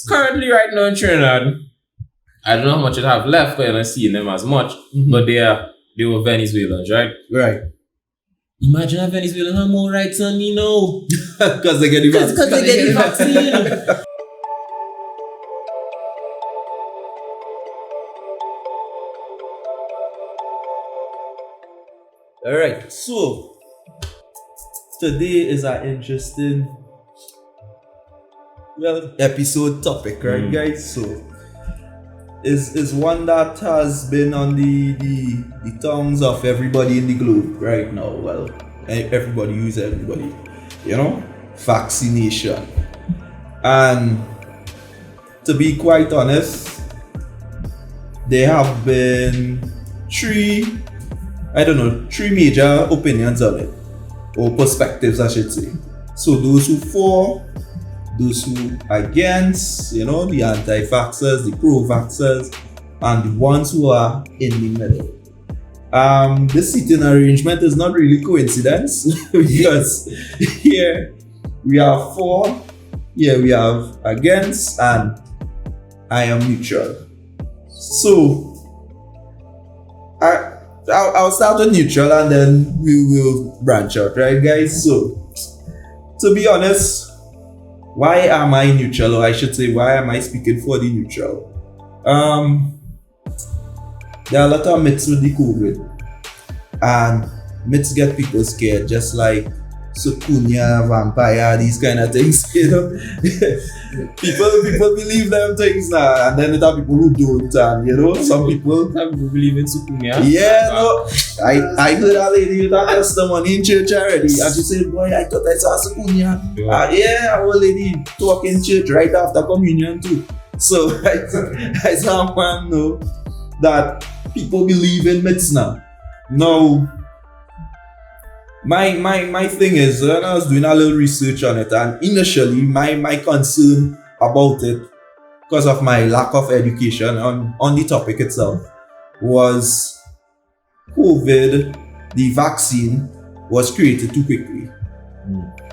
Currently, right now in Trinidad, I don't know how much it have left, but I don't see them as much. But they were Venezuelans, right? Right. Imagine a Venezuelan have more rights than me now. Because they get the vaccine. Because they get the vaccine. Alright, so today is an interesting episode topic, right guys? So is one that has been on the tongues of everybody in the globe right now. Well, everybody who's everybody, vaccination. And to be quite honest, there have been three major opinions on it, or perspectives I should say. So those who for, those who against, the anti-vaxxers, the pro-vaxxers, and the ones who are in the middle. This seating arrangement is not really coincidence because here we have for, here we have against, and I am neutral. So I'll start with neutral and then we will branch out, right guys? So to be honest, why am I neutral, or I should say why am I speaking for the neutral? There are a lot of myths with the COVID, and myths get people scared, just like Sukunya, vampire, these kind of things, people believe them things now, and then there are people who don't, and some people believe in Sukunya. Yeah, no, I heard a lady with her testimony in church already, and she said, boy, I thought I saw Sukunya. Yeah, our lady talk in church right after communion too. So I saw man know that people believe in myths now. Now, my thing is, when I was doing a little research on it, and initially my concern about it, because of my lack of education on the topic itself, was COVID, the vaccine, was created too quickly.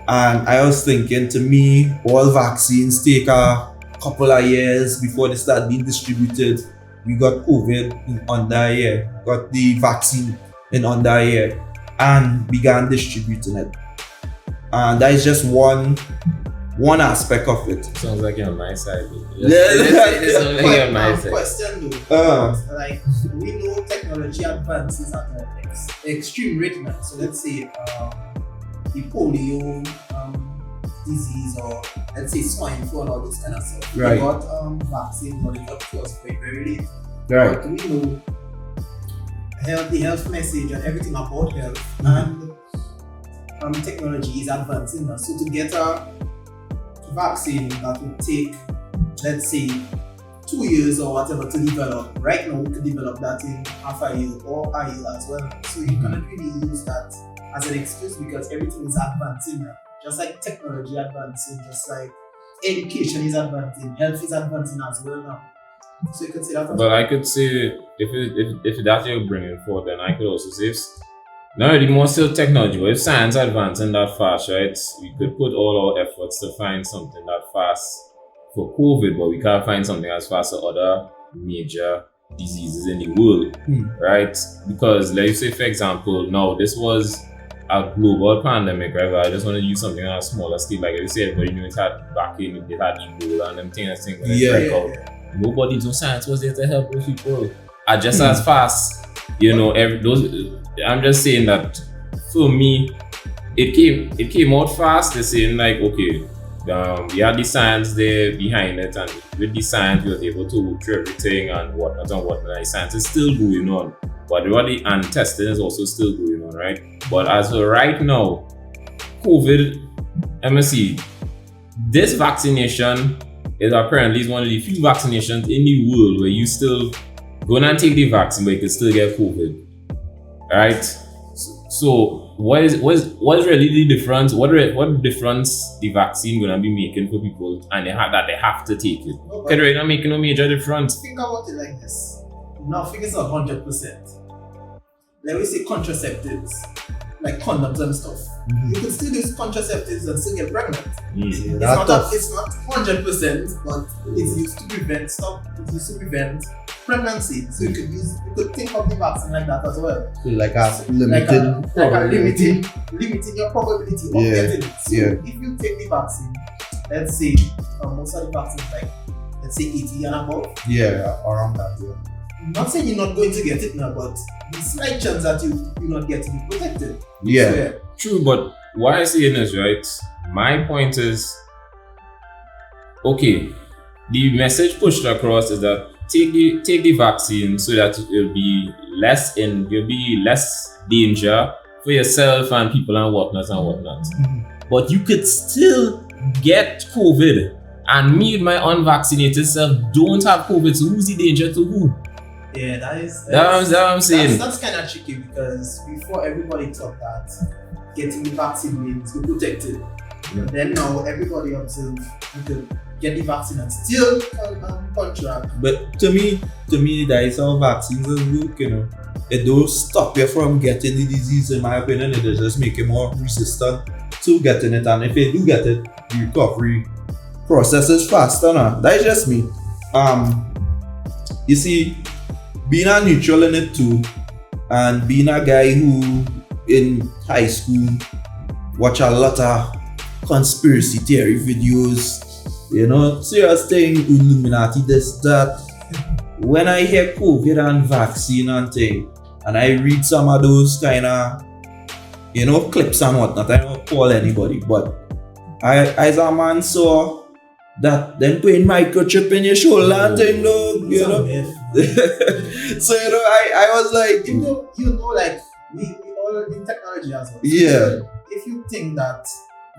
And I was thinking, to me, all vaccines take a couple of years before they start being distributed. We got COVID in under a year, got the vaccine in under a year, and began distributing it. And that is just one aspect of it. Sounds like you're on my side. Sounds like you're on my side. Question though, like we know technology advances at an extreme rate now. So let's say the polio disease, or let's say swine flu and all this kind of stuff. Right. We got vaccine, but it got to us very late. Right. But we know the health message and everything about health and technology is advancing now. So to get a vaccine that would take, let's say, 2 years or whatever to develop, right now we could develop that in half a year or a year as well. So you cannot really use that as an excuse because everything is advancing now. Just like technology advancing, just like education is advancing, health is advancing as well now. So you could say that. But I could say, if that you're bringing forward, then I could also say, not really more still technology, but if science advancing that fast, right, we could put all our efforts to find something that fast for COVID, but we can't find something as fast for other major diseases in the world, right? Because let's say, for example, now this was a global pandemic, right? But I just want to use something on a smaller scale, like you say, everybody knew it had back in, it had Ebola and them things, Nobody do science was there to help those people. Just as fast, I'm just saying that for me, it came out fast. They're saying like, okay, we had the science there behind it, and with the science we were able to work through everything and whatnot and whatnot. The science is still going on, but and testing is also still going on, right? But as for right now, COVID, MSC, this vaccination is apparently one of the few vaccinations in the world where you still go and take the vaccine, but you can still get COVID. Right? So what is really the difference? What difference the vaccine gonna be making for people, and they have to take it? Because they're not making no major difference. Think about it like this. Nothing is 100%. Let me say contraceptives. like condoms and stuff. You can still use contraceptives and still get pregnant. Mm. It's not 100%, but it's used to prevent stuff. It's used to prevent pregnancy. So you could think of the vaccine like that as well. Like a limiting limiting your probability of getting it. So if you take the vaccine, let's say most of the vaccines, like let's say 80 and above. Yeah, around that. Yeah. I'm not saying you're not going to get it now, but the slight chance that you're not getting it protected. Yeah. So, True, but why I saying this, right? My point is, okay, the message pushed across is that take the vaccine so that you'll be less danger for yourself and people and whatnot. But you could still get COVID, and me, my unvaccinated self, don't have COVID. So who's the danger to who? Yeah, that's what I'm saying. That's kind of tricky because before everybody thought that getting the vaccine means you're protected. But then now everybody observes you could get the vaccine and still contract. But to me, that is how vaccines work, you know. It don't stop you from getting the disease, in my opinion. It just make you more resistant to getting it. And if you do get it, the recovery process is faster now. That's just me. You see, being a neutral in it too, and being a guy who in high school watch a lot of conspiracy theory videos, you know, serious thing, Illuminati, this, that. When I hear COVID and vaccine and thing, and I read some of those kind of, you know, clips and whatnot, I don't call anybody, but I, as a man, saw that them putting microchip in your shoulder and thing, dog, you know. So, you know, I was like, you know, like we all in technology as well. Yeah. If you think that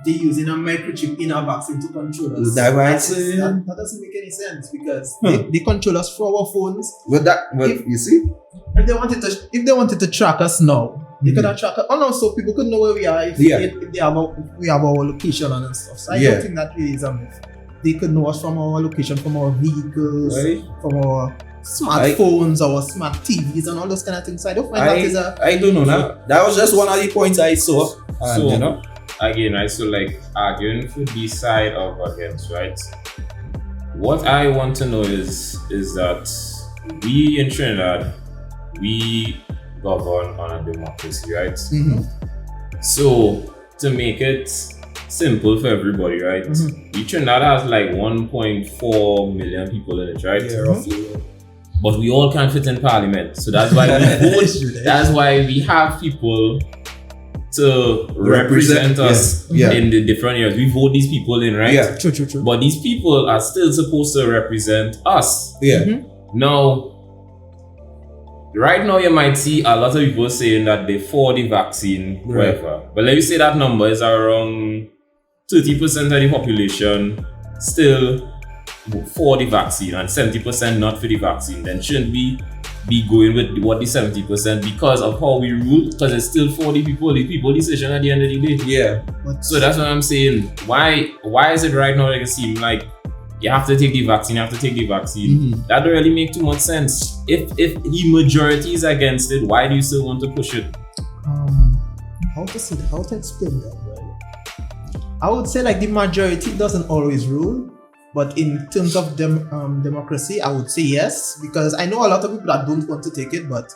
they're using a microchip in a vaccine to control us, that doesn't make any sense because they control us through our phones. You see? If they wanted to track us now, they could have tracked us. Also, people could know where we are if we have our location and stuff. So I don't think that really is a myth. They could know us from our location, from our vehicles, from our smartphones, our smart TVs, and all those kind of things. So I don't find that is a. I don't know now. That was just one of the points I saw. And, so, you know, again, I so like arguing for the side of against, right? What I want to know is that we in Trinidad, we govern on a democracy, right? Mm-hmm. So to make it simple for everybody, right? Mm-hmm. Trinidad has like 1.4 million people in it, right? Yeah, roughly. But we all can't fit in parliament, so that's why we vote. That's why we have people to represent us in the different areas. We vote these people in, right? Yeah, true. But these people are still supposed to represent us. Yeah. Mm-hmm. Now, right now you might see a lot of people saying that they for the vaccine, whatever. But let me say that number is around 30% of the population still for the vaccine and 70% not for the vaccine. Then shouldn't be going with what the 70% because of how we rule, because it's still for the people decision at the end of the day. Yeah. So that's what I'm saying. Why is it right now like it seems like you have to take the vaccine, Mm-hmm. That don't really make too much sense. If the majority is against it, why do you still want to push it? How to explain that, right? I would say like the majority doesn't always rule. But in terms of democracy, I would say yes, because I know a lot of people that don't want to take it, but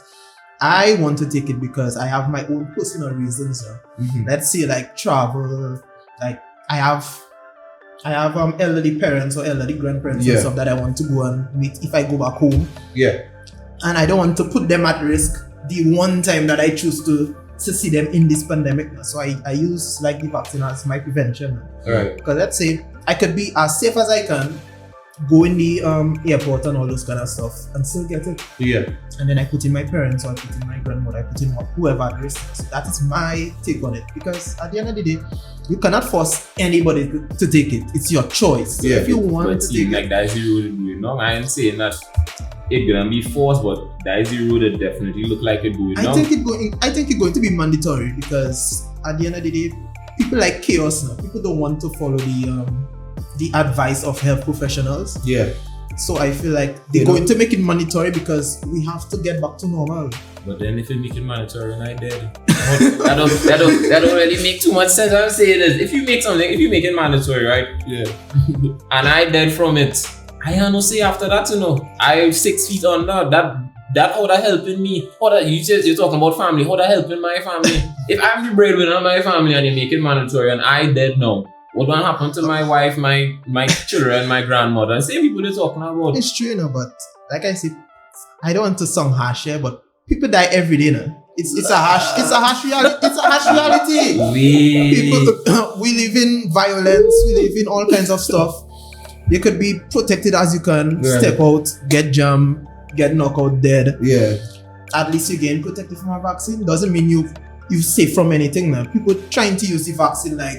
I want to take it because I have my own personal reasons. Mm-hmm. Let's say like travel, like I have elderly parents or elderly grandparents and stuff that I want to go and meet if I go back home. Yeah. And I don't want to put them at risk the one time that I choose to see them in this pandemic. So I use like the vaccine as my prevention. Right. Because let's say I could be as safe as I can, go in the airport and all those kind of stuff and still get it. Yeah. And then I put in my parents or I put in my grandmother, I put in whoever at risk. So that is my take on it. Because at the end of the day, you cannot force anybody to take it. It's your choice. So if you want to take like it. that's the rule. You know, I am saying that it's gonna be forced, but that is the rule that definitely look like it going I think it's going to be mandatory because at the end of the day, people like chaos now. People don't want to follow the advice of health professionals. Yeah. So I feel like they're going to make it mandatory because we have to get back to normal. But then if you make it mandatory and I dead, that don't really make too much sense. I'm saying is if you make it mandatory, right? Yeah. And I dead from it, I have no say after that, you know. I'm 6 feet under. That how that helping me? How that you're talking about family? How that helping my family? If I'm the breadwinner of my family and you make it mandatory and I dead now, what gonna happen to my wife, my children, my grandmother? And same people they're talking about. It's true, you know, but like I said, I don't want to sound harsh here, but people die every day, no? It's a harsh reality. We live in violence, we live in all kinds of stuff. You could be protected as you can, step out, get jammed, get knocked out dead. Yeah. At least you're getting protected from a vaccine. Doesn't mean you're safe from anything now. People trying to use the vaccine like,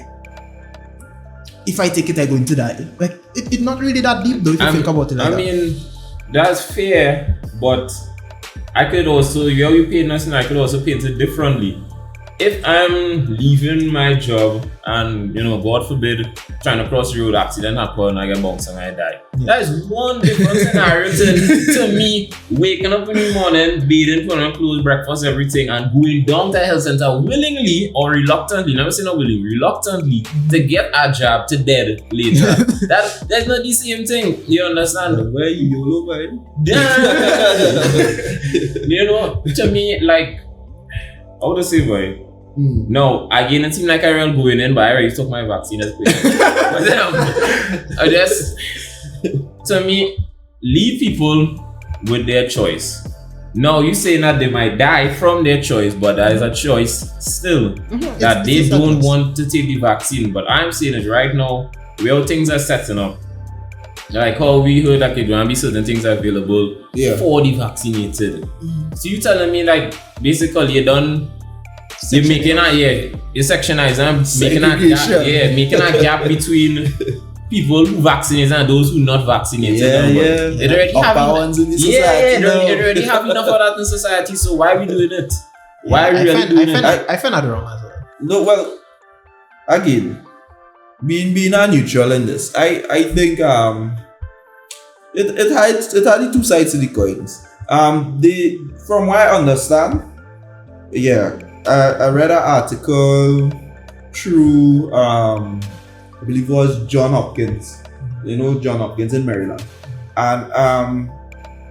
if I take it, I'm going to die. Like, it's not really that deep though if you think about it like that. I mean, that's fair, but I could also, you paint us and I could also paint it differently. If I'm leaving my job and, you know, God forbid, trying to cross the road, accident happen and I get bounced and I die. Yeah. That is one different scenario to me waking up in the morning, bathing, putting on clothes, breakfast, everything, and going down to a health center willingly or reluctantly, never say not willingly, reluctantly, to get a job to dead later. That's not the same thing. You understand? Where you YOLO, man? You know, to me, like, how to say, boy? No, again, it seemed like I real going in, but I already took my vaccine as quick. But I just, to me, leave people with their choice. No, you saying that they might die from their choice, but that is a choice still that they don't want to take the vaccine. But I'm saying it right now, where things are setting up. Like how we heard that there will be certain things available for the vaccinated. So you telling me like basically you're done. You're making you're sectionizing, making a gap between people who vaccinated and those who not vaccinated. They already have enough of that in society. So why are we doing it? Why are we really doing it? I find that wrong as well. No, well, again, being a neutral in this, I think it had the two sides to the coins. From what I understand, I read an article through I believe it was John Hopkins. You know John Hopkins in Maryland. And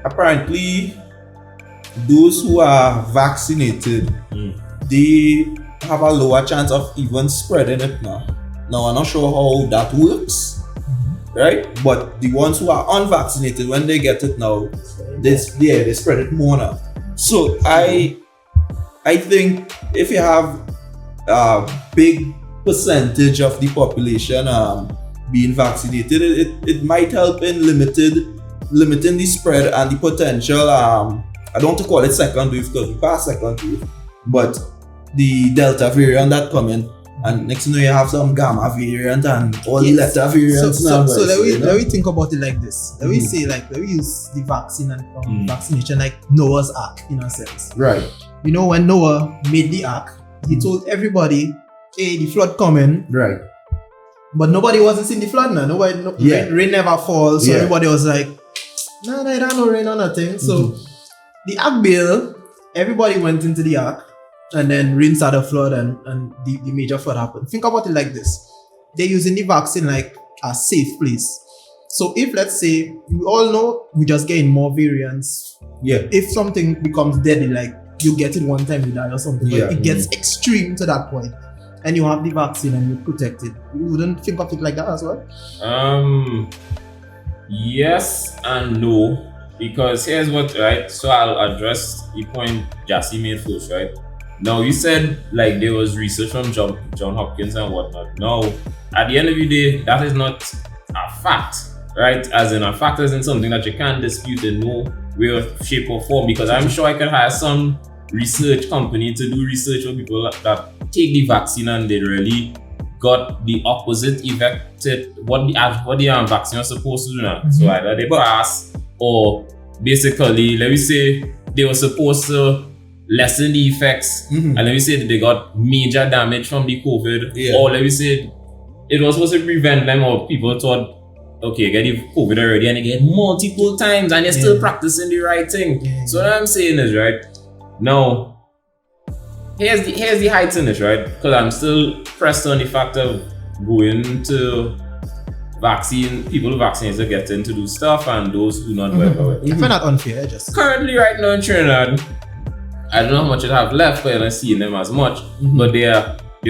apparently those who are vaccinated, they have a lower chance of even spreading it now. Now I'm not sure how that works. Right? But the ones who are unvaccinated, when they get it now, they spread it more now. So I think if you have a big percentage of the population being vaccinated, it might help in limiting the spread and the potential. I don't want to call it second wave because we passed second wave, but the Delta variant that coming, and next thing you know you have some Gamma variant and all the Delta variants. So let me think about it like this. Let me say let me use the vaccine and vaccination like Noah's Ark in a sense. Right. You know, when Noah made the ark, he told everybody, hey, the flood coming. Right. But nobody wasn't seeing the flood now. Rain never falls. So everybody was like, no, there ain't no rain or nothing. So the ark bill, everybody went into the ark and then rain started flood and the major flood happened. Think about it like this. They're using the vaccine like a safe place. So if, let's say, we all know we're just getting more variants. Yeah. If something becomes deadly, like you get it one time, you die or something. But it gets extreme to that point, and you have the vaccine and you're protected. You wouldn't think of it like that as well? Yes and no. Because here's what, right? So I'll address the point Jassy made first, right? Now you said like there was research from John Hopkins and whatnot. Now, at the end of the day, that is not a fact, right? As in a fact isn't something that you can't dispute in no way, shape or form, because I'm sure I could hire some research company to do research on people that take the vaccine and they really got the opposite effect to what the vaccine was supposed to do now. So either they pass or basically, let me say they were supposed to lessen the effects and let me say that they got major damage from the COVID, or let me say it was supposed to prevent them, or people thought okay, you get the COVID already and you get multiple times and you're still practicing the right thing. Yeah. So what I'm saying is, right, now, here's the heights in this, right? Because I'm still pressed on the fact of going to people who vaccinated to get in to do stuff and those who not whatever. I find that unfair, just Currently, right now in Trinidad, I don't know how much it have left, but I'm not seeing them as much. But they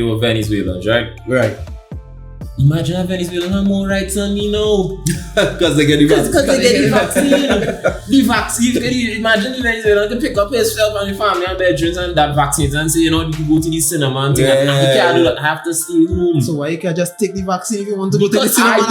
were Venezuelans, right? Right. Imagine a Venezuelan have more rights than me now. Because they get the vaccine. Because they get the vaccine. The vaccine. Imagine the Venezuelan can pick up himself and his family and bedrooms and that vaccine and say, you know, you can go to the cinema and thing. And you can't do that. I have to stay home. so why you can't just take the vaccine if you want to go to the Because cinema?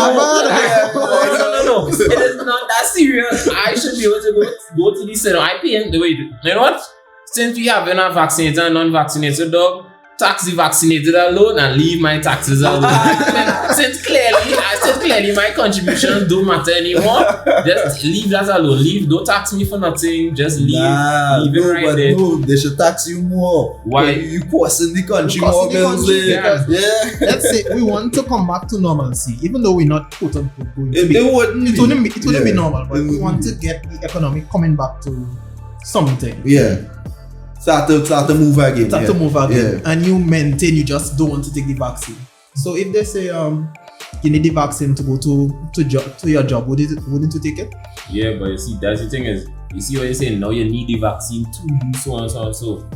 No. It is not that serious. I should be able to go to the cinema. I pay him. Wait, you know what? Since we have enough vaccinated and non-vaccinated dog, tax the vaccinated alone and leave my taxes alone. since clearly my contributions don't matter anymore, just leave that alone. Don't tax me for nothing. Just leave it right there. No, they should tax you more. Why? You costing the country Costing more the bills. country, Yeah. Let's say we want to come back to normalcy, even though we're not quote unquote going to be. It wouldn't be normal, but we want to get the economy coming back to something. Yeah. Start to move again. To move again. Yeah. And you maintain, you just don't want to take the vaccine. So if they say you need the vaccine to go to your job, wouldn't you take it? Yeah, but you see, that's the thing is, you see what you're saying, now you need the vaccine to do so and so and so.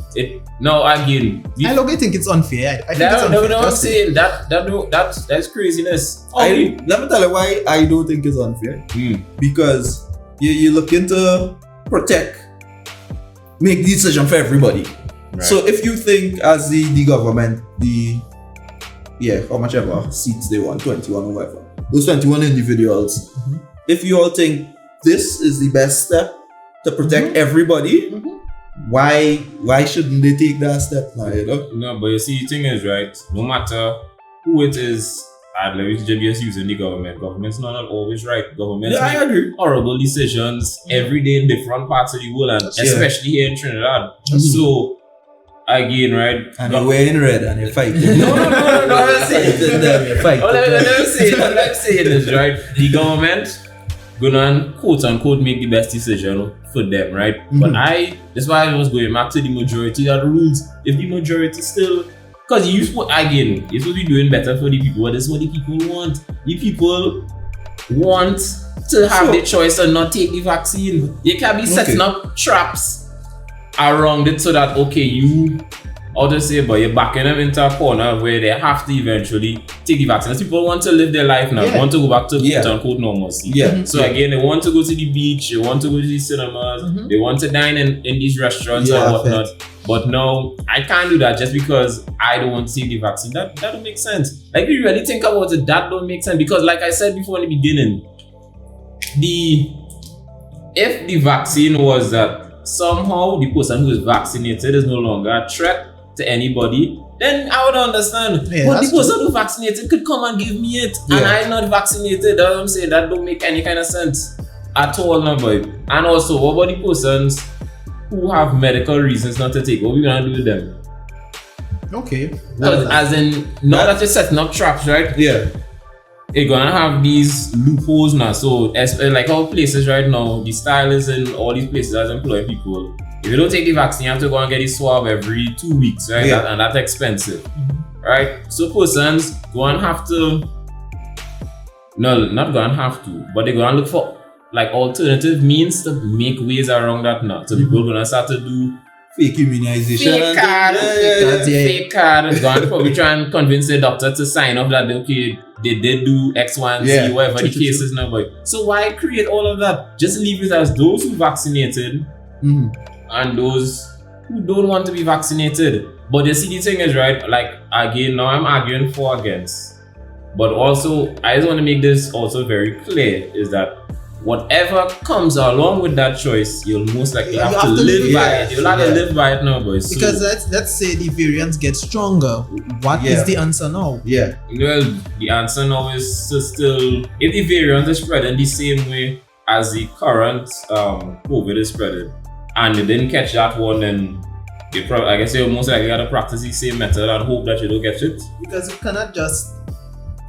Now again, I don't think it's unfair. I think that's it's unfair. what I'm saying. That's craziness. Let me tell you why I don't think it's unfair. Because you're looking to make the decision for everybody. Right. So if you think as the government, how much ever seats they want, 21 or whatever, those 21 individuals, if you all think this is the best step to protect everybody, why shouldn't they take that step now? You know? No, but you see, the thing is, right, no matter who it is, and let me just using the government. Government's not always right. Governments I agree. horrible decisions every day in different parts of the world, and especially here in Trinidad. So, again, right? And we're in red and you're fighting. No, I'm saying. Let me say this, right? The government gonna quote unquote make the best decision for them, right? But that's why I was going back to the majority of the rules. If the majority still, because you're supposed to be doing better for the people, but this is what the people want. The people want to have the choice and not take the vaccine. You can't be setting up traps around it so that, you're backing them into a corner where they have to eventually take the vaccine. People want to live their life now, want to go back to quote-unquote normalcy. So again, they want to go to the beach, they want to go to the cinemas, they want to dine in these restaurants and whatnot. But no, I can't do that just because I don't want to take the vaccine. That don't make sense. Like, if you really think about it, that don't make sense. Because like I said before in the beginning, if the vaccine was that somehow the person who is vaccinated is no longer a threat to anybody, then I would understand. But the person who vaccinated could come and give me it, and I'm not vaccinated. That's what I'm saying. That don't make any kind of sense at all, no boy. And also, what about the persons who have medical reasons not to take? What are we gonna do with them? Okay. As in, now that you're setting up traps, right? Yeah. You're gonna have these loopholes now. So, like all places right now, the style is in all these places as employ people. If you don't take the vaccine, you have to go and get the swab every 2 weeks, right? And that's expensive, right? So persons go and have to, no, not go and have to, but they go and look for like alternative means to make ways around that now. So people are gonna start to do fake immunization. Fake card. Go and probably try and convince the doctor to sign up that they did do X, Y, and Z, whatever the case is now. So why create all of that? Just leave it as those who vaccinated and those who don't want to be vaccinated. But you see, the thing is, right, like, again, now I'm arguing for against. But also, I just want to make this also very clear, is that whatever comes along with that choice, you'll most likely have to live by it. You'll have to live by it now, boys. Because let's say the variants get stronger. What is the answer now? Yeah. Well, the answer now is to still, if the variant is spreading the same way as the current COVID is spreading, and you didn't catch that one, then I guess you're most likely got to practice the same method and hope that you don't get it. Because you cannot just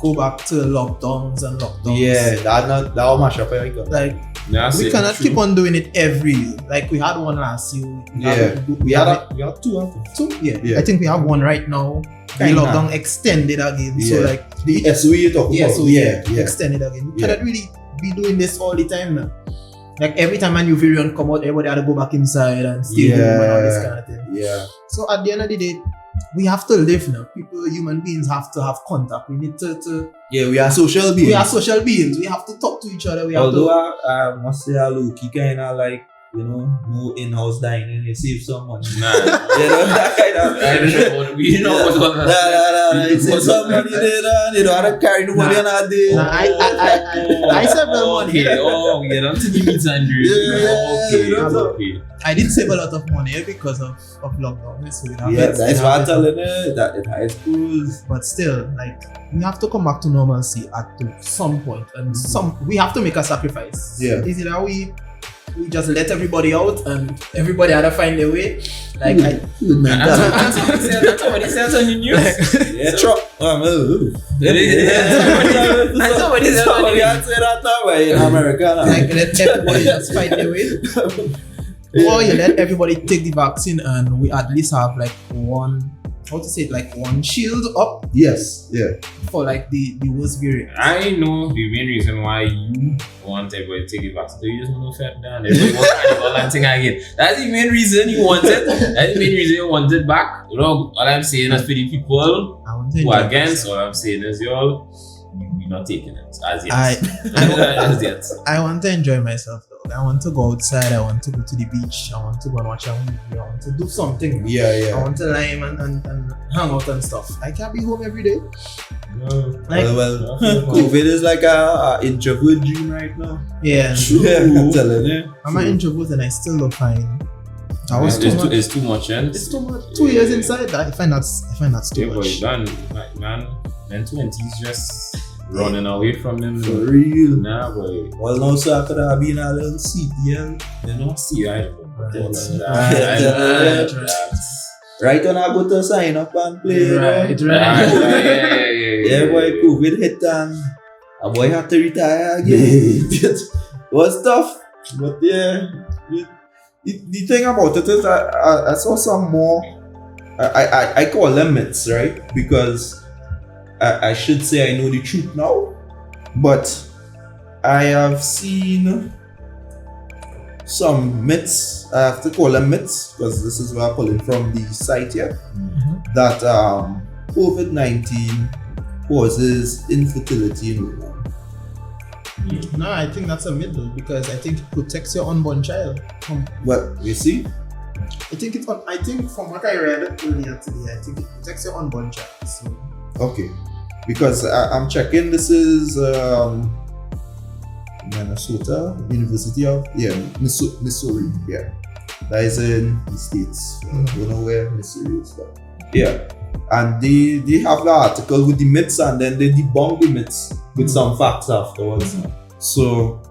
go back to lockdowns and lockdowns. Yeah, that will mash up everything. Like That's we it, cannot true. keep on doing it every year. Like we had one last year. We had two of them. two. Yeah. Yeah. I think we have one right now. The Kinda. lockdown extended again. So Yeah. like The SOE you talk yeah, about. so Yeah. extended again. We Yeah. cannot really be doing this all the time now. Like every time a new variant come out, everybody had to go back inside and stay home and all this kind of thing. Yeah. So at the end of the day, we have to live now. People, human beings have to have contact. We need to Yeah, we are social beings. we are social beings. We have to talk to each other. We have Although to I must say, low-key kind of like, no in-house dining, you save some money. Nah. That kind of. We know what all that. You save some money there, you don't have to carry the money on that day. Nah, I save the money. Okay, we get on to the meat and drink. Yeah, Okay. I did save a lot of money because of lockdown. So it happens. Yeah, that's why I'm It telling you that it high schools. But still, like we have to come back to normalcy at some point, and we have to make a sacrifice. Yeah. Is it that we just let everybody out and everybody had to find their way? Like That's somebody says on the news. Yeah, truck. Somebody says on the Somebody news. had said that way in America. like let everybody just find their way. Or you let everybody take the vaccine and we at least have like one shield up Yes, yeah. for like the worst variant. I know the main reason why you want everybody to take it back. So you just want to fat down. Everybody want carnival and thing again. That's the main reason you want it. That's the main reason you want it back. You know, all I'm saying is for the people I want to who enjoy are against, myself. all I'm saying is y'all, you're not taking it as yet. I As yet. I want to enjoy myself though. I want to go outside. I want to go to the beach. I want to go and watch a movie. I want to do something. Yeah, I yeah. want to lie and hang out and stuff. I can't be home every day. No. Like, Well, COVID is like a introvert dream right now. yeah. Yeah, I'm telling you. I'm an introvert and I still don't find. I was It's too much. it's too much, and It's too much. 2 years inside that. I find that's too yeah, boy, much. man, 20s just running away from them. For real. Nah, boy. Well, now, so I could have been a little CTL. You know, see, I don't know. Right. Right when I go to sign up and play. you know. Right. Yeah, boy, COVID hit and a boy had to retire again. It was tough. But yeah, the thing about it is I saw some more, I call them myths, right? Because I should say I know the truth now, but I have seen some myths, I have to call them myths because this is where I'm pulling from the site here, that COVID-19 causes infertility in women. No, I think that's a myth though, because I think it protects your unborn child. Well, you see? I think from what I read earlier today, I think it protects your unborn child. So Okay. Because I'm checking, this is Minnesota, University of, Missouri, yeah. That is in the States. I don't know where Missouri is, but yeah. And they have the article with the myths and then they debunk the myths with some facts afterwards. So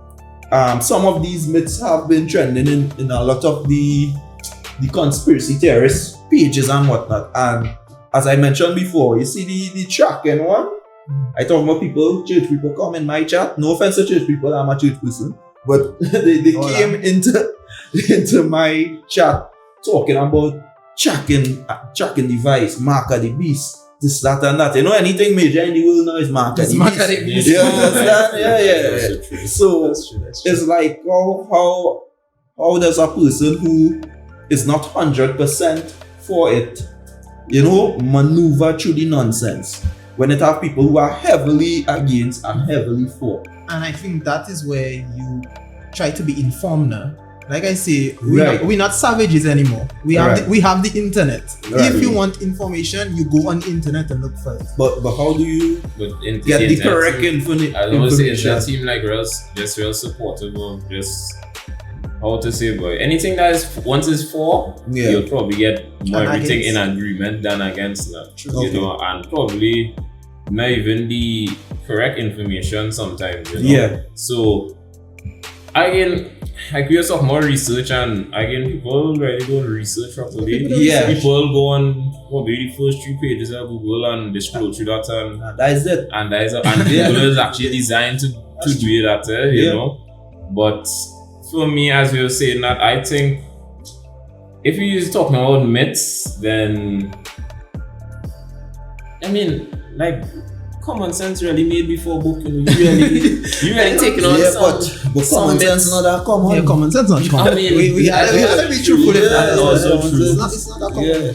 some of these myths have been trending in a lot of the conspiracy theorist pages and whatnot. And as I mentioned before, you see the tracking one? I talk about church people come in my chat. No offense to church people, I'm a church person. But they came into my chat talking about tracking device, mark of the beast, this, that, and that. You know, anything major in the world now is mark of the beast. You understand? Yeah. So it's like how does a person who is not 100% for it, maneuver through the nonsense when it have people who are heavily against and heavily for? And I think that is where you try to be informed now. Like I say, we're not savages anymore. We have the internet. Right. If you want information, you go on the internet and look for it. But how do you get the correct information? I don't say it seem like real supportive of just how to say, boy. Anything that is once is for, you'll probably get more everything in agreement than against that. True. And probably not even the correct information sometimes. Yeah. So again, like we were talking about research, and again, people really don't research properly. Yeah. People go on maybe the first 3 pages of Google and they scroll through that, and That is it. Google is actually designed to do that, you know. But for me, as we were saying that, I think if you're talking about myths, then I mean, like, common sense really made before booking. You really taking on but common sense not that common. Yeah, common sense not common. I mean, we have to be truthful. Yeah, also true. It's not that common. Yeah.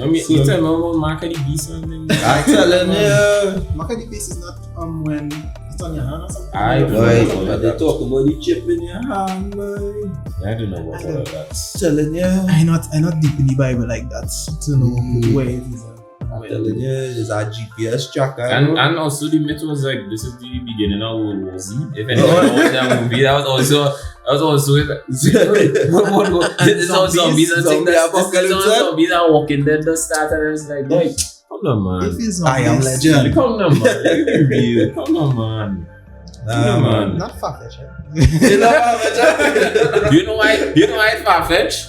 I mean, you tell me about market the beast and things. I telling you. Market the face is not when it's on your hand or something. I don't know Right, about but they that. talk about the chip in your hand, man. I don't know about all of that. Telling you. I'm not deep in the Bible like that to know where it is. I'm telling you, it's a GPS tracker. And also the myth was like, this is the beginning of World War Z. If anyone watched that movie, that was also this is all zombies and things. This is all zombies and Walking Dead that started, and it's like, come on, man. If it's I am zombies, legend. Come on, man. Be real. Come on, man. Nah, man. not far-fetched. You know what? You know why it's far-fetched?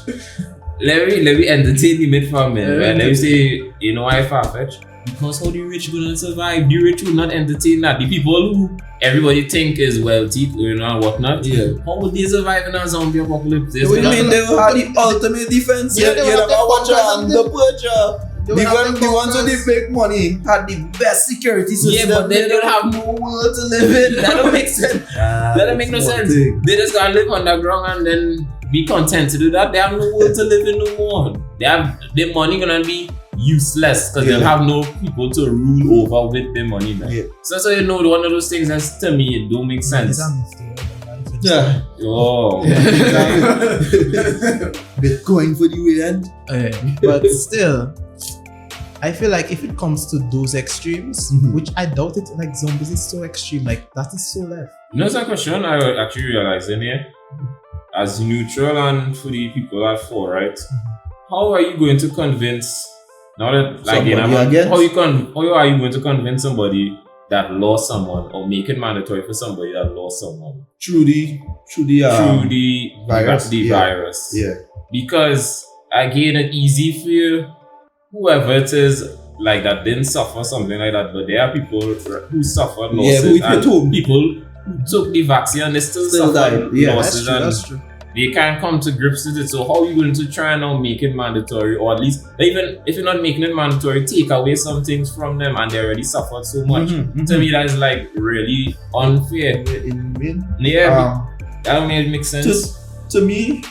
Let me entertain the myth for a minute, right? Let me say, you know why it's far-fetched? Because how the rich gonna survive? The rich will not entertain that. The people who everybody think is wealthy, you know, and whatnot. Yeah. How would they survive in a zombie apocalypse? What do you mean they will have the ultimate defense? Yeah, You they will have never the watch bunkers and the butcher. They The will have the ones with bunkers. the big money had the best security system. Yeah, but they don't have no world to live in. That don't make sense. That don't make no sense. They just gotta live underground and then be content to do that. They have no world to live in no more. Their money gonna be useless because they'll have no people to rule over with their money. Man. Yeah. So you know, one of those things that's to me it don't make sense. Yeah. Oh, Bitcoin for the end. But still, I feel like if it comes to those extremes, which I doubt it, like zombies is so extreme, like that is so left. you know, it's a question I actually realized in here. As neutral and for the people at 4, right? How are you going to convince now that like Somebody how against? how are you going to convince somebody that lost someone or make it mandatory for somebody that lost someone Through the through the virus, the yeah. virus? Yeah. Because again, it's easy for whoever it is like that didn't suffer something like that, but there are people who suffered losses who and at home. people who took the vaccine and they still Still suffered died. Yeah, losses and That's true. they can't come to grips with it. So how are you going to try and now make it mandatory, or at least even if you're not making it mandatory, take away some things from them and they already suffered so much. To me, that is like really unfair. Yeah, that don't make sense. To me,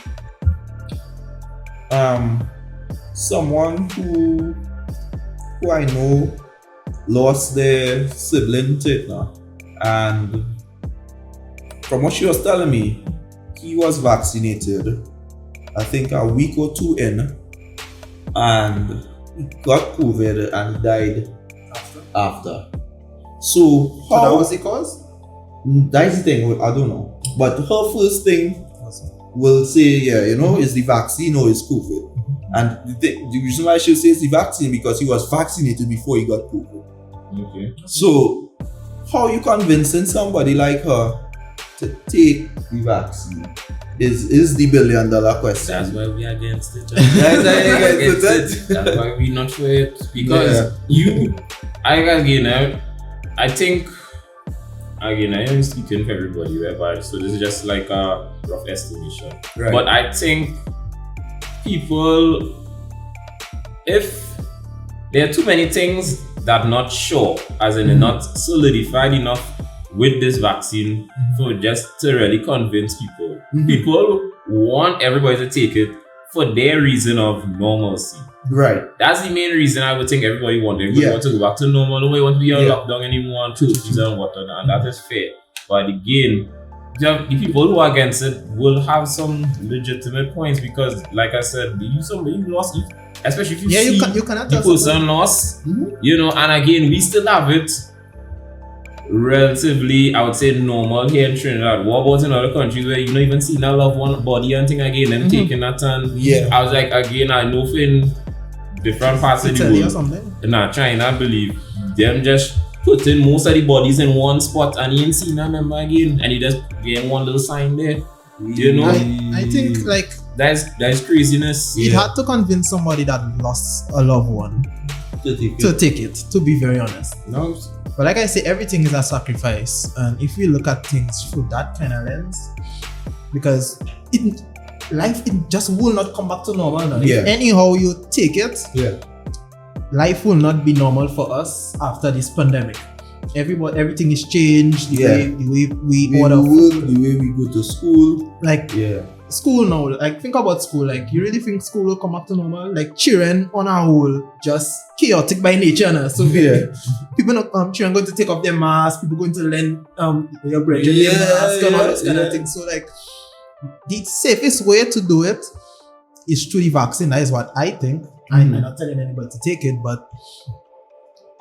someone who I know lost their sibling to it now, and from what she was telling me, he was vaccinated I think a week or 2 in, and he got COVID and died after. So So that how was the cause? that's the thing, I don't know. But her first thing will say, yeah, you know, is the vaccine or is COVID. And the reason why she'll say it's the vaccine because he was vaccinated before he got COVID. Okay. So how you convincing somebody like her to take the vaccine is the $1 billion question. That's why we against it. That's why we not for it. Because I think I am speaking for everybody, right? So this is just like a rough estimation. Right. But I think people, if there are too many things that not sure, as in not solidified enough with this vaccine for just to really convince people. People want everybody to take it for their reason of normalcy. Right. That's the main reason I would think everybody want. Everybody want to go back to normal. Nobody want to be on lockdown anymore, churches and whatnot, and that is fair. But again, the people who are against it will have some legitimate points because, like I said, somebody lost, especially if you see you cannot the tell person lost, you know, and again, we still have it relatively, I would say, normal here in Trinidad. What about in other countries where you don't even see that loved one body and thing again, them taking that and I was like, again, I know in different parts of the world, China, I believe, them just putting most of the bodies in one spot and you ain't seen that member again, and you just get one little sign there. You know, I think like that's craziness. it had to convince somebody that lost a loved one to take it, to be very honest. No, But like I say, everything is a sacrifice, and if we look at things through that kind of lens, because life just will not come back to normal now. Yeah. If anyhow you take it, Yeah. life will not be normal for us after this pandemic. Everything is changed. The Yeah. way we We order work, food, the way we go to school. like Yeah. school now. Like think about school. Like you really think school will come back to normal? Like children on a whole just chaotic by nature now. So Yeah. people not children going to take off their mask. People going to learn your bread, your Yeah, mask and all those kind yeah. of things. So like the safest way to do it is through the vaccine. That is what I think. I'm not telling anybody to take it, but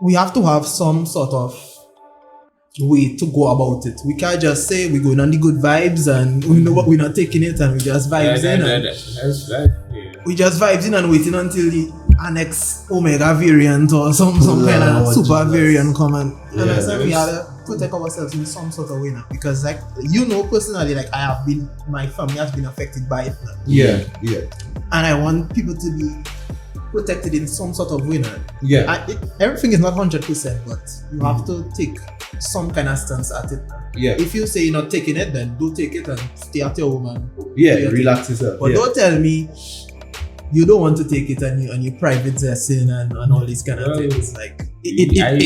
we have to have some sort of way to go about it. We can't just say we're going on the good vibes and we know what we're not taking it and we just vibes in. that's right. Yeah. We just vibes in and waiting until the annex Omega variant or some kind of Lord super Jesus. variant come and Yeah, that's why we that's- have to protect ourselves in some sort of way now. Because like personally, like my family has been affected by it now. Yeah. Yeah. And I want people to be protected in some sort of way now. Yeah. Everything is not 100%, but you have to take some kind of stance at it. Yeah. If you say you're not taking it, then don't take it and stay at your home and Yeah. do your thing. Relax yourself. But Yeah. don't tell me you don't want to take it and you private testing and all these kind of Well, things. Like you cannot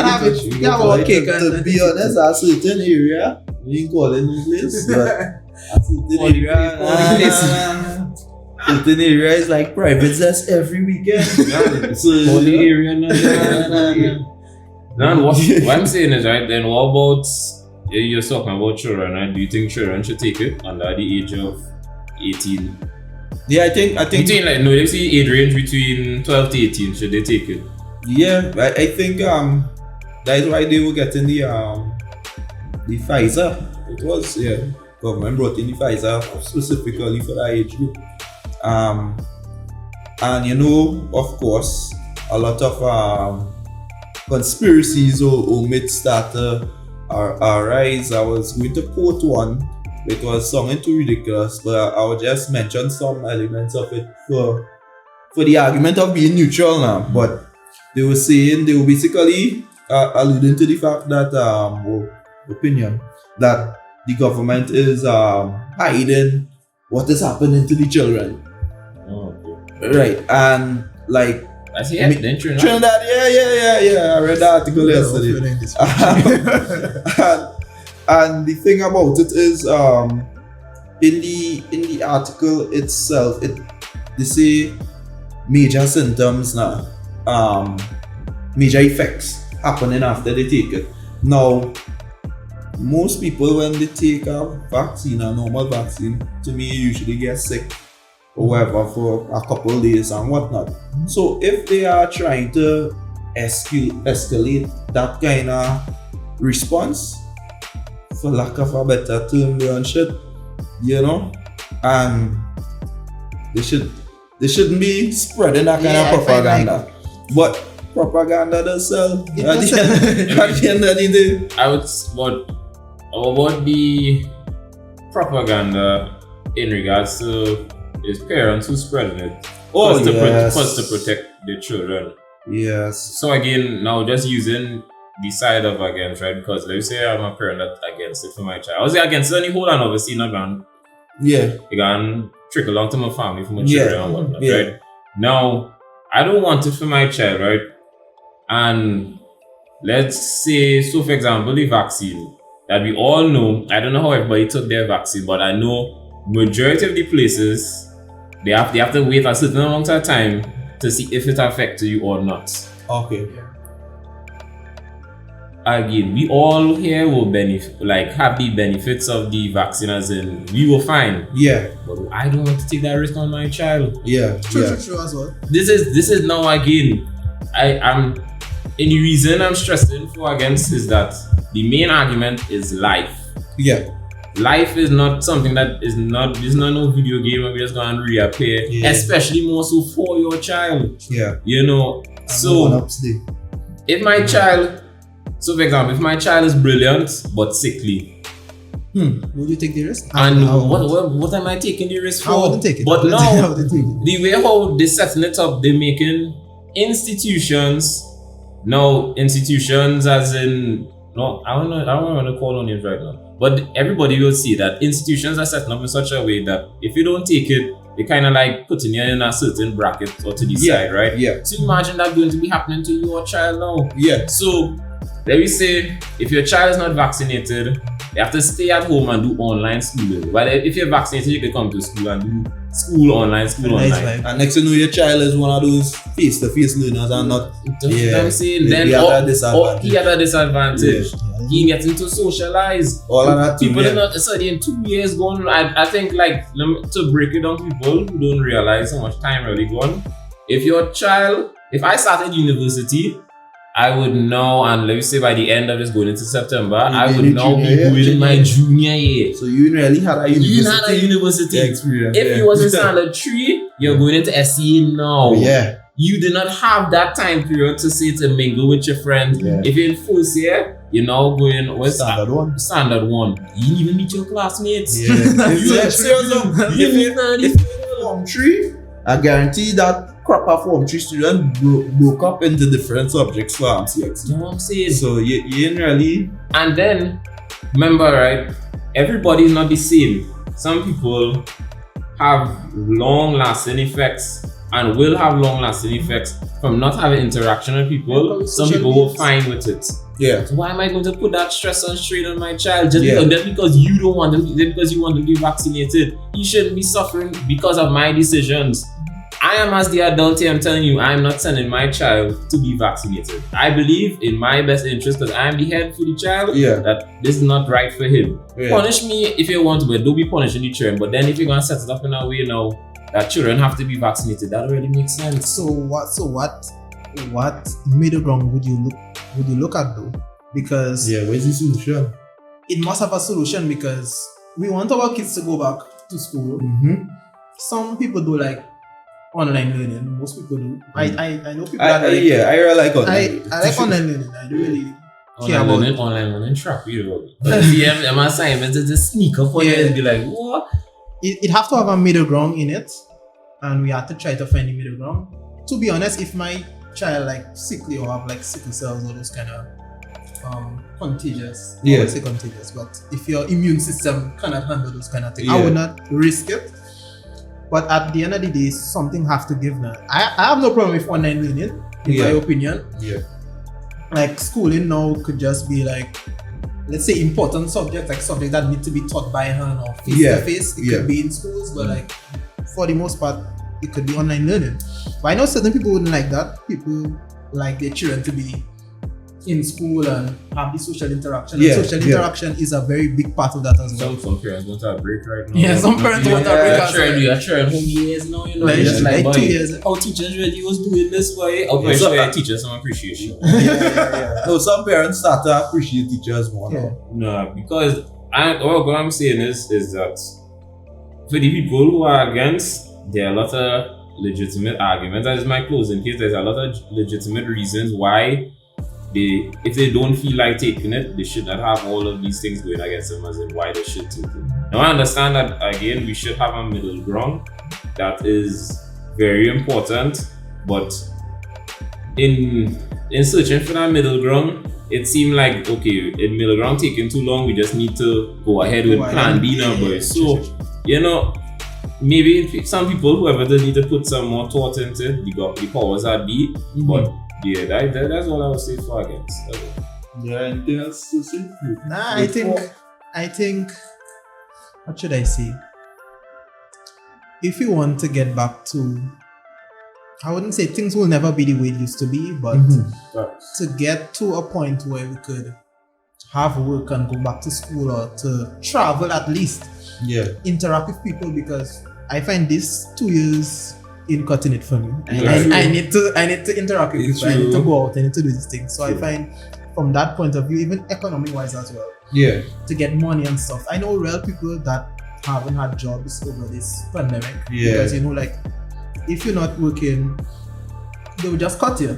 have it. You have our cake To be honest, a certain area, we ain't calling the place, but a certain area, certain area is like private test every weekend. So Holy area, no. What I'm saying is right. Then what about you're talking about children? Right? Do you think children should take it under the age of 18? yeah, I think Between like no, they see age range between 12 to 18. Should they take it? yeah, I think that's why they were getting the Pfizer. It was government brought in the Pfizer specifically for that age group. And you know, of course, a lot of conspiracies or myths start to arise. I was going to quote one. It was sounding too ridiculous, but I will just mention some elements of it for the argument of being neutral now. But they were basically alluding to the fact that opinion that the government is hiding what is happening to the children. Oh, okay. Right, and like I see it. Then Trinidad, yeah. I read the article yesterday. And the thing about it is, in the article itself, they say major symptoms now, major effects happening after they take it. Now, most people when they take a vaccine, a normal vaccine, to me usually get sick or whatever for a couple of days and whatnot. So if they are trying to escalate that kind of response, for lack of a better term, and shit, you know, and they shouldn't be spreading that kind of propaganda. But propaganda does sell. At the end of the day, I would. But about the propaganda in regards to his parents who spreading it. First to protect the children. Yes. So again, now just using the side of against, right? Because let's say I'm a parent that's against it for my child. I was against it, and hold on, obviously not going. Yeah. It can trickle along to my family for my children and whatnot, Yeah. right? Now, I don't want it for my child, right? And let's say, so for example, the vaccine that we all know, I don't know how everybody took their vaccine, but I know majority of the places they have to wait a certain amount of time to see if it affects you or not. Okay. Again, we all here will have the benefits of the vaccine, as in we will fine. Yeah. But I don't want to take that risk on my child. Yeah. True as well. This is now again. And the reason I'm stressing for against is that the main argument is life. Yeah. Life is not something that is not no video game where we just gonna reappear. Yeah. Especially more so for your child. Yeah. You know. So if my child, so for example, if my child is brilliant but sickly, Would you take the risk? And what am I taking the risk for? I wouldn't take it. But I now, wouldn't take it. the way how they're setting it up, they're making institutions, as in, no, I don't want to call on names right now. But everybody will see that institutions are setting up in such a way that if you don't take it, they kind of like putting you in a certain bracket or to the side, right? Yeah. So imagine that going to be happening to your child now. Yeah. So let me say, if your child is not vaccinated, you have to stay at home and do online schooling. But if you're vaccinated, you can come to school and do school online. And next thing you know, your child is one of those face-to-face learners and not. I'm saying he then had a disadvantage. He had a disadvantage. Yeah. He getting to socialize. All of that People too, are not studying 2 years gone. I think like to break it down, people who don't realize how much time really gone. If I started university, I would know, and let me say by the end of this going into September, I would now be going in my junior year. So you really had a university experience. experience. If you was in standard 3, you're going into SE now. Yeah. You did not have that time period to say to mingle with your friends. Yeah. If you're in first year, you're now going Standard 1. Standard 1. You didn't even meet your classmates. Yeah. If you're Form 3, I guarantee that proper Form 3 student broke up into different subjects for MCX. You know what I'm saying? So you ain't really. And then, remember, right? Everybody's not the same. Some people have long-lasting effects and will have long-lasting effects from not having interaction with people. Some people will fine with it. Yeah. So why am I going to put that stress and strain on my child just because you don't want them, because you want them to be vaccinated? You shouldn't be suffering because of my decisions. I am, as the adult here, I'm telling you, I am not sending my child to be vaccinated. I believe in my best interest, because I am the head for the child, that this is not right for him. Yeah. Punish me if you want to, but don't be punishing the children. But then if you're going to set it up in a way now that children have to be vaccinated, that really makes sense. So what middle ground would you look at though? Because where's the solution? It must have a solution, because we want our kids to go back to school. Some people do like online learning. Most people do. I know people that like. I really like online. I like online learning. I really care about it. Online learning trap you. My assignment is just sneak up on you and be like, what? It have to have a middle ground in it, and we have to try to find the middle ground. To be honest, if my child like sickly or have like sickle cells or those kind of contagious, I would say contagious, but if your immune system cannot handle those kind of things, I would not risk it. But at the end of the day, something have to give now. I have no problem with online learning, in my opinion. Yeah. Like schooling now could just be like, let's say important subjects, like subjects that need to be taught by hand or face to face. It could be in schools, but like for the most part, it could be online learning. But I know certain people wouldn't like that. People like their children to be in school and have the social interaction. And social interaction is a very big part of that as well. Some parents want to have a break right now. Yeah, some parents want to have a break as well. You're trying home years now, you know. Like 2 years. How teachers really was doing this way. Teachers some appreciation. No, some parents start to appreciate teachers more now. No, because what I'm saying is that for the people who are against, there are a lot of legitimate arguments. That is my closing case. There's a lot of legitimate reasons why if they don't feel like taking it, they should not have all of these things going against them, as in why they should take it. Now I understand that again we should have a middle ground. That is very important, but in searching for that middle ground, it seemed like in middle ground taking too long, we just need to go ahead with plan B now, boys. So maybe some people, whoever they need to put some more thought into it, the powers that be, but that's all I would say for against. Anything else to say? Nah, I think, what should I say? If you want to get back to, I wouldn't say things will never be the way it used to be, but to get to a point where we could have work and go back to school or to travel at least, interact with people, because I find this 2 years in cutting it for me. I need to interact with people. I need to go out. I need to do these things. So I find from that point of view, even economy wise as well, to get money and stuff. I know real people that haven't had jobs over this pandemic because like if you're not working, they will just cut you.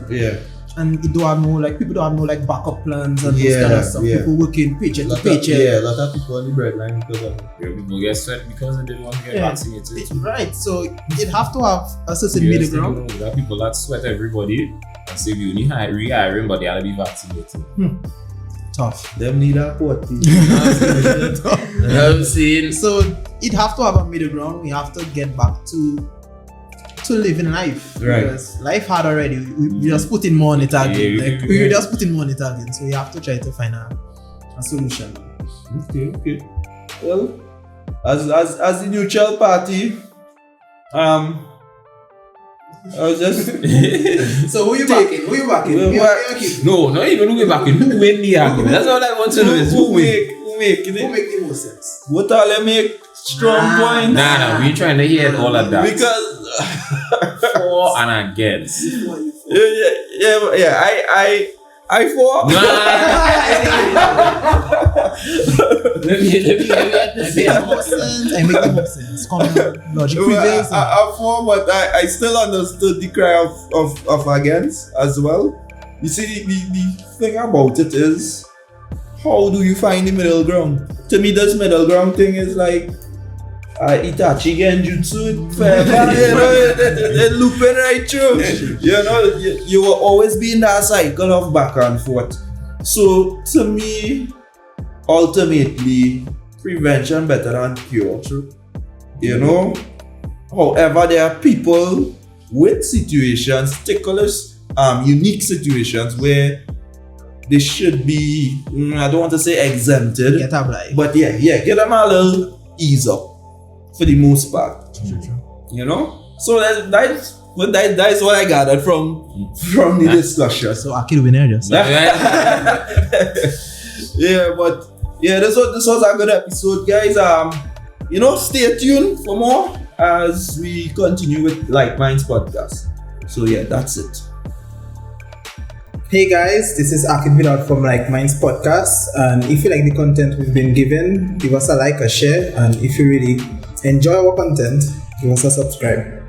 and it don't have no like people don't have no like backup plans and those kind of stuff. Yeah. People working paycheck to Lot of, paycheck. yeah, a lot of people on the breadline because of it. People get sweat because they didn't want to get Yeah. vaccinated. Right, so it have to have a certain Yes, middle ground. There are people that sweat everybody and say we only re-hiring, but they ought to be vaccinated. Tough. Them need a party. I'm saying. So it have to have a middle ground. We have to get back to living life. Right. Because life hard already. We just put in more on it again. Yeah, Like we just put in more on it again. So we have to try to find a solution. Okay. Well, as the neutral party, I was just So who you backing? Who you backing? Well, Me what- or Keith? No, not even looking back. Who win the argument? That's all I want to know is who win. who make Who it? make the most sense? What all they make strong points? Nah, we trying to hear all of that. Because For and against. I for. Let me Make more sense. I make the most sense. Common logic prevails. I for, but I still understood the cry of against as well. You see, the thing about it is, how do you find the middle ground? To me, this middle ground thing is like Itachi Genjutsu forever, you know, they're looping right through. You know, you will always be in that cycle of back and forth. So to me, ultimately, prevention better than cure. You know, however, there are people with situations, ticklish, unique situations where they should be, I don't want to say exempted, Get up like. but yeah, get them a little ease up for the most part. You know? So that's what I gathered from the discussion. So I kill winner just. Yeah, but yeah, this was a good episode, guys. Stay tuned for more as we continue with Like Minds podcast. So yeah, that's it. Hey guys, this is Akin Vidal from Like Minds Podcast, and if you like the content we've been given, give us a like, a share, and if you really enjoy our content, give us a subscribe.